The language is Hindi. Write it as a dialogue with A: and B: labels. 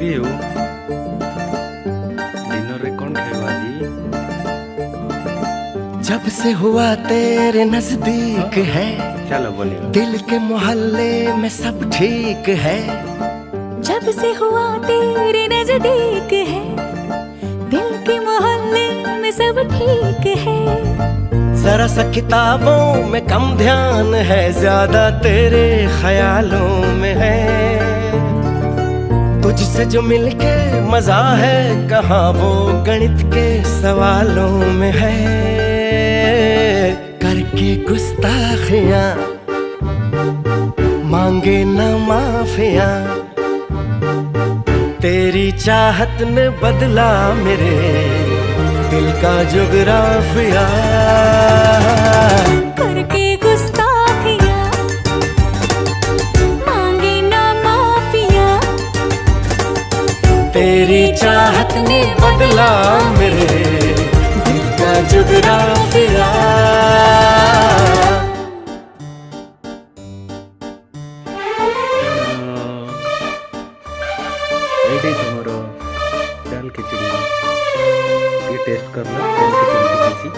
A: भी हूँ डिनर रे कौन खाएगा जी।
B: जब से हुआ तेरे नजदीक है,
A: चलो बोलिए।
B: दिल के मोहल्ले में सब ठीक है।
C: जब से हुआ तेरे नजदीक है, दिल के मोहल्ले में सब ठीक है।
B: जरा सा किताबों में कम ध्यान है, ज्यादा तेरे ख्यालों में है। तुझसे जो मिलके मजा है, कहाँ वो गणित के सवालों में है। करके गुस्ताखियां मांगे न माफियां, तेरी चाहत ने बदला मेरे दिल का जुगराफिया।
C: करके गुस्ताखियां मांगे ना माफिया,
B: तेरी चाहत ने बदला मेरे दिल का जुगराफिया।
A: ଏଇଠି ତୁମର ଡାଲ ଖିଚୁଡ଼ି ଟିକେ ଟେଷ୍ଟ କରିଲ କେମିତି କେମିତି ହେଇଛି।